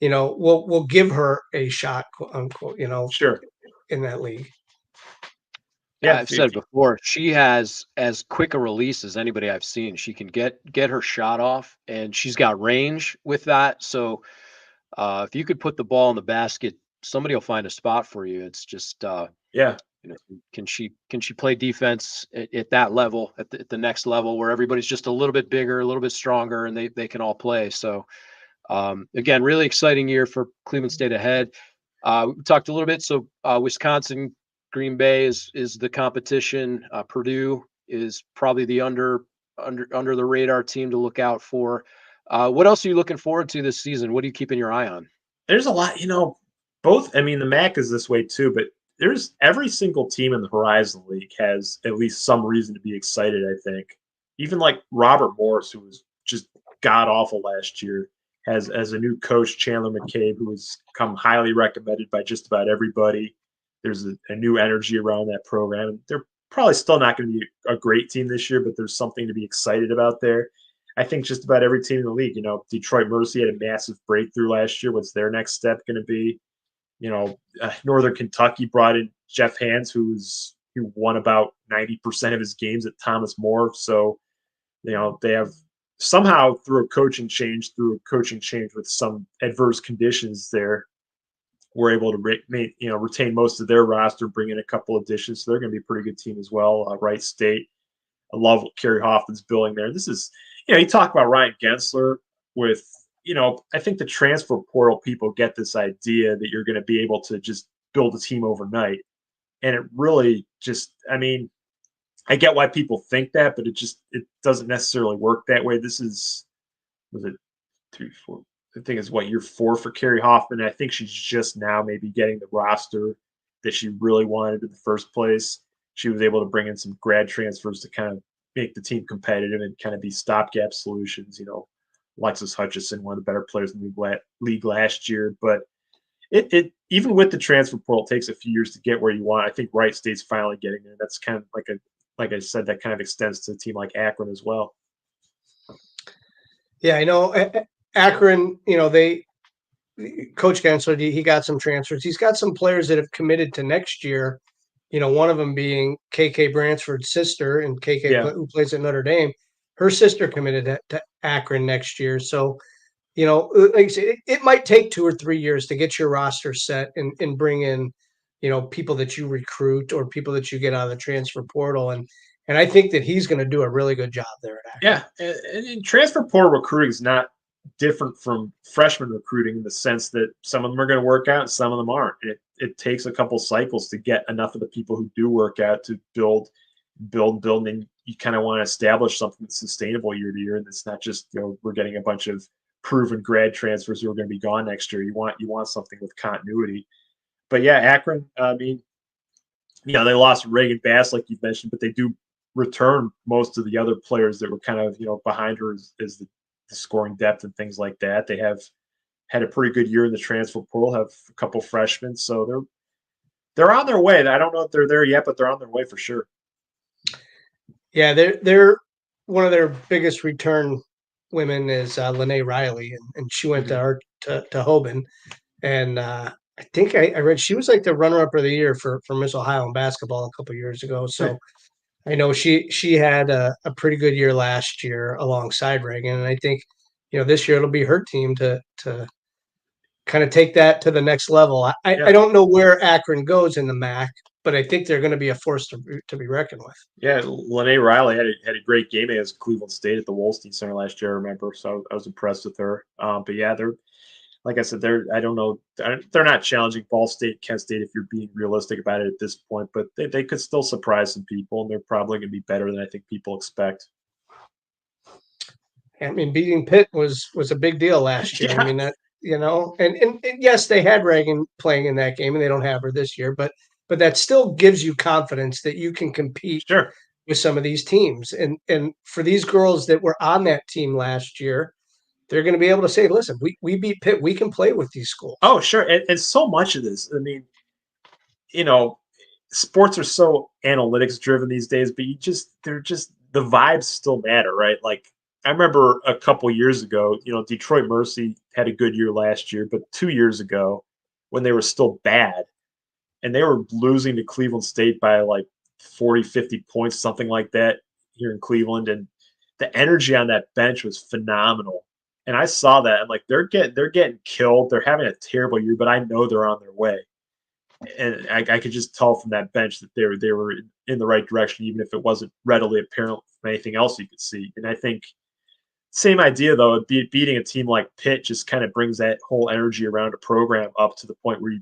will give her a shot, quote unquote, Sure. in that league. Yeah, I've said before, she has as quick a release as anybody I've seen. She can get her shot off, and she's got range with that. So if you could put the ball in the basket, somebody will find a spot for you. It's just yeah. Can she play defense at that level, at the next level where everybody's just a little bit bigger, a little bit stronger, and they can all play. So again, really exciting year for Cleveland State ahead. We talked a little bit. So Wisconsin, Green Bay is the competition. Purdue is probably the under the radar team to look out for. What else are you looking forward to this season? What are you keeping your eye on? There's a lot, both. I mean, the MAC is this way too, but there's every single team in the Horizon League has at least some reason to be excited, I think. Even like Robert Morris, who was just god awful last year, has as a new coach, Chandler McCabe, who has come highly recommended by just about everybody. There's a new energy around that program. They're probably still not going to be a great team this year, but there's something to be excited about there. I think just about every team in the league, Detroit Mercy had a massive breakthrough last year. What's their next step going to be? Northern Kentucky brought in Jeff Hands, who won about 90% of his games at Thomas More. So, they have somehow through a coaching change with some adverse conditions there, were able to retain most of their roster, bring in a couple additions. So they're going to be a pretty good team as well. Wright State, I love what Kerry Hoffman's building there. This is, you talk about Ryan Gensler with, I think the transfer portal people get this idea that you're going to be able to just build a team overnight. And it really just, I mean, I get why people think that, but it doesn't necessarily work that way. Was it 3, 4? I think it's year 4 for Kerry Hoffman. I think she's just now maybe getting the roster that she really wanted in the first place. She was able to bring in some grad transfers to kind of make the team competitive and kind of be stopgap solutions. Alexis Hutchison, one of the better players in the league last year. But it even with the transfer portal, takes a few years to get where you want. I think Wright State's finally getting there. That's kind of like I said, that kind of extends to a team like Akron as well. Yeah, I know. Akron, Coach Gensler, he got some transfers. He's got some players that have committed to next year. One of them being KK Bransford's sister, and KK who plays at Notre Dame. Her sister committed to Akron next year. So, like I say, it might take 2 or 3 years to get your roster set and bring in, people that you recruit or people that you get out of the transfer portal. And I think that he's going to do a really good job there at Akron. Yeah, and transfer portal recruiting is not different from freshman recruiting in the sense that some of them are going to work out and some of them aren't. It takes a couple cycles to get enough of the people who do work out to build, and you kind of want to establish something that's sustainable year to year, and it's not just we're getting a bunch of proven grad transfers who are going to be gone next year. You want something with continuity. But yeah, Akron, I mean, they lost Reagan Bass like you mentioned, but they do return most of the other players that were kind of behind her as the scoring depth and things like that. They have had a pretty good year in the transfer portal. Have a couple freshmen, so they're on their way. I don't know if they're there yet, but they're on their way for sure. Yeah, they're one of their biggest return women is Lene Riley, and she went to Hoban, and I think I read she was like the runner-up of the year for Miss Ohio in basketball a couple of years ago. So I know she had a pretty good year last year alongside Reagan, and I think this year it'll be her team to kind of take that to the next level. I don't know where Akron goes in the MAC, but I think they're going to be a force to be reckoned with. Yeah, Lene Riley had a great game against Cleveland State at the Wolstein Center last year, I remember. So I was impressed with her. But yeah, they're like I said, I don't know, they're not challenging Ball State, Kent State if you're being realistic about it at this point, but they could still surprise some people, and they're probably going to be better than I think people expect. I mean, beating Pitt was a big deal last year. Yeah. I mean that and yes, they had Reagan playing in that game, and they don't have her this year, but that still gives you confidence that you can compete with some of these teams. And for these girls that were on that team last year, they're going to be able to say, listen, we beat Pitt. We can play with these schools. Oh, sure. And so much of this, I mean, sports are so analytics driven these days, but the vibes still matter, right? Like I remember a couple years ago, Detroit Mercy had a good year last year, but 2 years ago when they were still bad and they were losing to Cleveland State by like 40, 50 points, something like that here in Cleveland. And the energy on that bench was phenomenal. And I saw that. I'm like, they're getting killed. They're having a terrible year, but I know they're on their way. And I could just tell from that bench that they were in the right direction, even if it wasn't readily apparent from anything else you could see. And I think same idea though, beating a team like Pitt just kind of brings that whole energy around a program up to the point where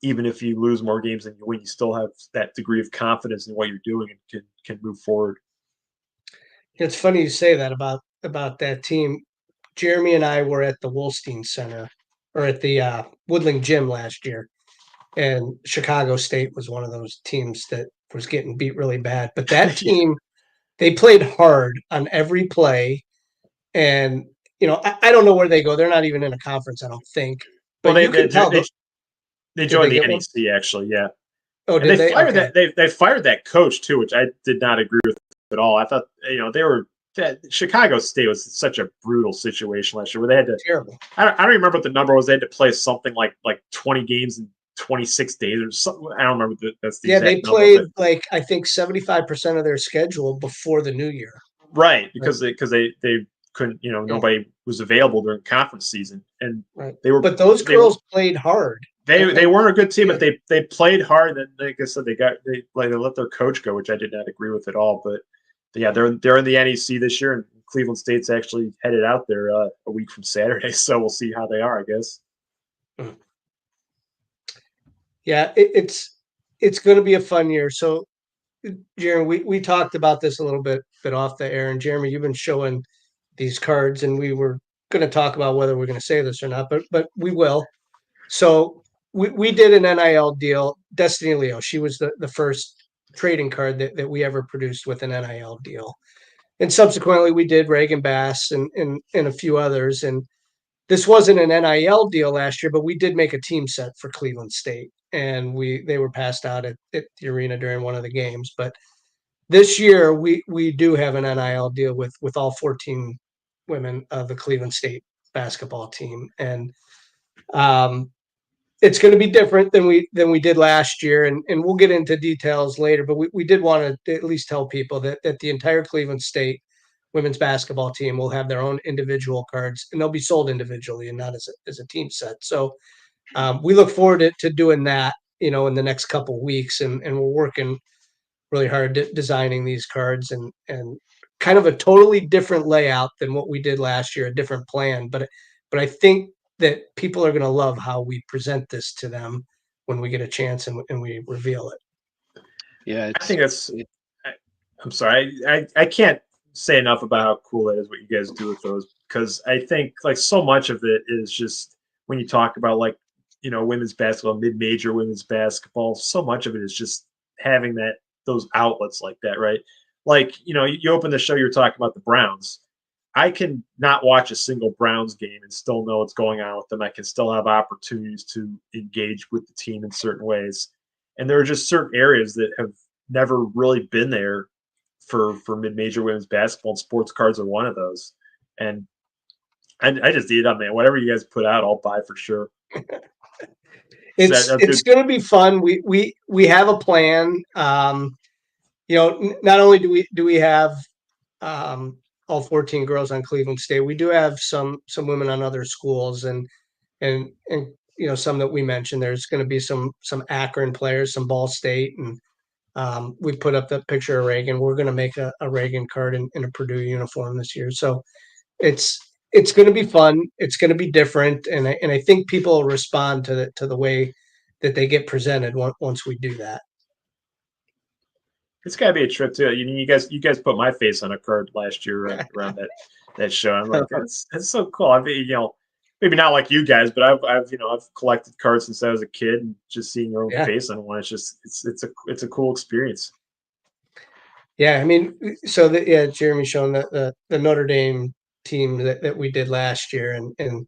even if you lose more games than you win, you still have that degree of confidence in what you're doing and can move forward. It's funny you say that about that team. Jeremy and I were at the Wolstein Center or at the Woodland Gym last year, and Chicago State was one of those teams that was getting beat really bad. But that team, they played hard on every play, and I don't know where they go. They're not even in a conference, I don't think. But well, you can tell they joined the NEC actually, yeah. Oh, and they fired that they fired that coach too, which I did not agree with at all. I thought Chicago State was such a brutal situation last year where they had to. Terrible. I don't remember what the number was. They had to play something like 20 games in 26 days or something. I don't remember. That's the exact they number, played like I think 75% of their schedule before the new year. Right, because they couldn't. Nobody was available during conference season, and they were. But those girls played hard. They weren't a good team, but they played hard. And like I said, they let their coach go, which I did not agree with at all. But yeah, they're in the NEC this year, and Cleveland State's actually headed out there a week from Saturday. So we'll see how they are, I guess. Yeah, it's going to be a fun year. So, Jeremy, we talked about this a little bit off the air, and Jeremy, you've been showing these cards, and we were going to talk about whether we're going to say this or not, but we will. So we did an NIL deal. Destiny Leo, she was the first trading card that we ever produced with an NIL deal. And subsequently we did Reagan Bass and a few others. And this wasn't an NIL deal last year, but we did make a team set for Cleveland State. And they were passed out at the arena during one of the games. But this year we do have an NIL deal with all 14 women of the Cleveland State basketball team. And it's going to be different than we did last year, and we'll get into details later. But we did want to at least tell people that the entire Cleveland State women's basketball team will have their own individual cards, and they'll be sold individually and not as a team set. So we look forward to doing that, in the next couple of weeks, and we're working really hard designing these cards and kind of a totally different layout than what we did last year, a different plan. But I think that people are going to love how we present this to them when we get a chance and we reveal it. Yeah, I think I'm sorry. I can't say enough about how cool it is what you guys do with those, because I think like so much of it is just when you talk about women's basketball, mid-major women's basketball, so much of it is just having that those outlets like that, right? Like, you open the show, you're talking about the Browns. I can not watch a single Browns game and still know what's going on with them. I can still have opportunities to engage with the team in certain ways. And there are just certain areas that have never really been there for mid-major women's basketball, and sports cards are one of those. And I just eat up, man. Whatever you guys put out, I'll buy for sure. It's going to be fun. We have a plan. Not only do we have all 14 girls on Cleveland State, we do have some women on other schools, and some that we mentioned. There's going to be some Akron players, some Ball State, and we put up the picture of Reagan. We're going to make a Reagan card in a Purdue uniform this year. So it's going to be fun. It's going to be different, and I think people will respond to the way that they get presented once we do that. It's got to be a trip too. You guys put my face on a card last year around that show. I'm like, that's so cool. I mean, maybe not like you guys, but I've collected cards since I was a kid, and just seeing your own face on one, it's a cool experience. Yeah, I mean, so Jeremy showing the Notre Dame team that we did last year, and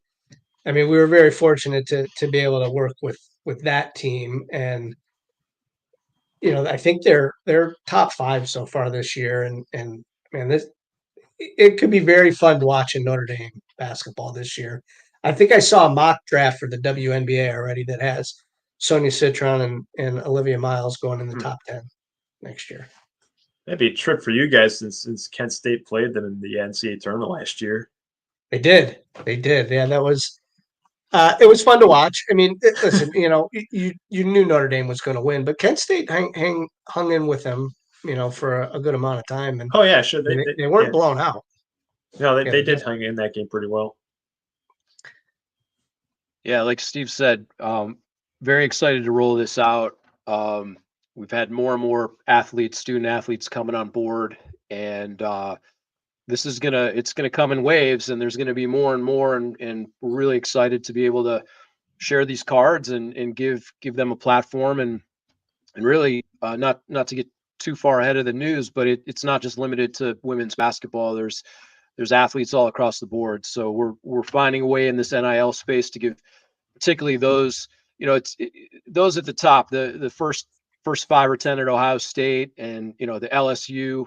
I mean, we were very fortunate to be able to work with that team, and I think they're top 5 so far this year, and man, it could be very fun to watch in Notre Dame basketball this year. I think I saw a mock draft for the WNBA already that has Sonia Citron and Olivia Miles going in the top 10 next year. That'd be a trip for you guys since Kent State played them in the NCAA tournament last year. They did. Yeah, that was. It was fun to watch. I mean, listen, you knew Notre Dame was going to win, but Kent State hung in with them, for a good amount of time. And oh yeah, sure. They weren't blown out. No, they did hang in that game pretty well. Yeah, like Steve said, very excited to roll this out. We've had more and more student athletes coming on board, and it's gonna come in waves, and there's gonna be more and more, and we're really excited to be able to share these cards and give them a platform, and really not to get too far ahead of the news, but it's not just limited to women's basketball. There's athletes all across the board. So we're finding a way in this NIL space to give, particularly those, those at the top, the first 5 or 10 at Ohio State, and the LSU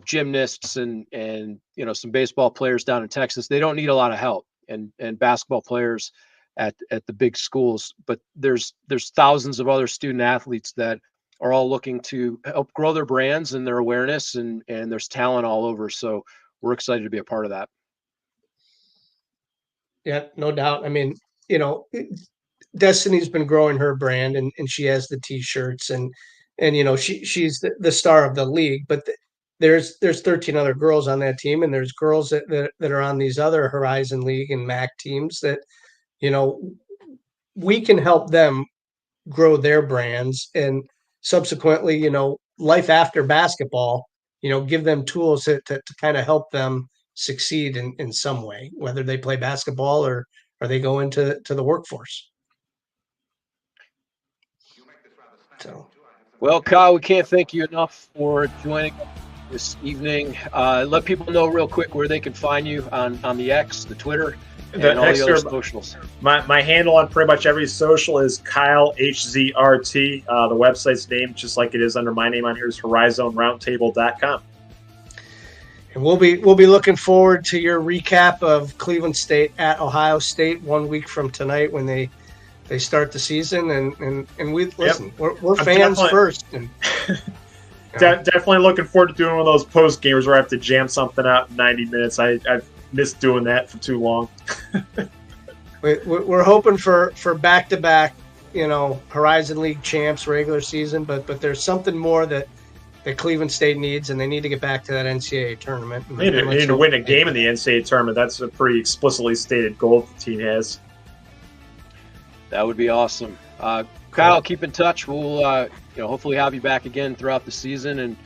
gymnasts and some baseball players down in Texas. They don't need a lot of help, and basketball players at the big schools, but there's thousands of other student athletes that are all looking to help grow their brands and their awareness, and there's talent all over. So we're excited to be a part of that. Yeah, no doubt. I mean, Destiny's been growing her brand, and she has the T-shirts, and she's the star of the league. But there's 13 other girls on that team, and there's girls that are on these other Horizon League and MAC teams that we can help them grow their brands, and subsequently, life after basketball, give them tools to kind of help them succeed in some way, whether they play basketball or they go into the workforce. So, well, Kyle, we can't thank you enough for joining us this evening. Let people know real quick where they can find you on the X, the Twitter, and all the other socials. My handle on pretty much every social is Kyle HZRT. The website's name, just like it is under my name on here, is horizoneroundtable.com. And we'll be looking forward to your recap of Cleveland State at Ohio State 1 week from tonight when they start the season. And we listen. Yep. We're fans first. And definitely looking forward to doing one of those post gamers where I have to jam something out in 90 minutes. I've missed doing that for too long. We're hoping for back-to-back, Horizon League champs regular season, but there's something more that Cleveland State needs, and they need to get back to that NCAA tournament. They need to win a game in the NCAA tournament. That's a pretty explicitly stated goal the team has. That would be awesome. Kyle, keep in touch. We'll hopefully have you back again throughout the season,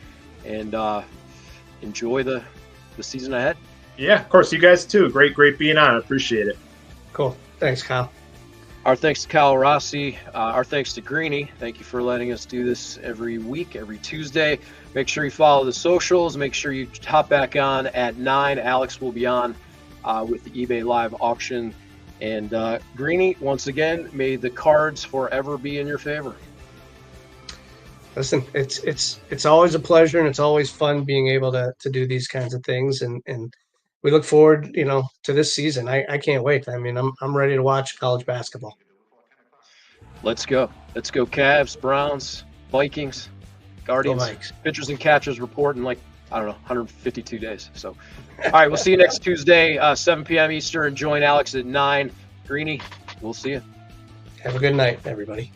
and enjoy the season ahead. Yeah, of course. You guys too. Great being on. I appreciate it. Cool. Thanks, Kyle. All Our thanks to Kyle Rossi. Our thanks to Greenie. Thank you for letting us do this every week, every Tuesday. Make sure you follow the socials. Make sure you hop back on at 9. Alex will be on with the eBay Live auction. And Greenie, once again, may the cards forever be in your favor. Listen, it's always a pleasure, and it's always fun being able to do these kinds of things, and we look forward, to this season. I can't wait. I mean, I'm ready to watch college basketball. Let's go. Let's go Cavs, Browns, Vikings, Guardians. Vikes. Pitchers and catchers report in 152 days. So, all right, we'll see you next Tuesday, 7 p.m. Eastern. Join Alex at 9. Greenie, we'll see you. Have a good night, everybody.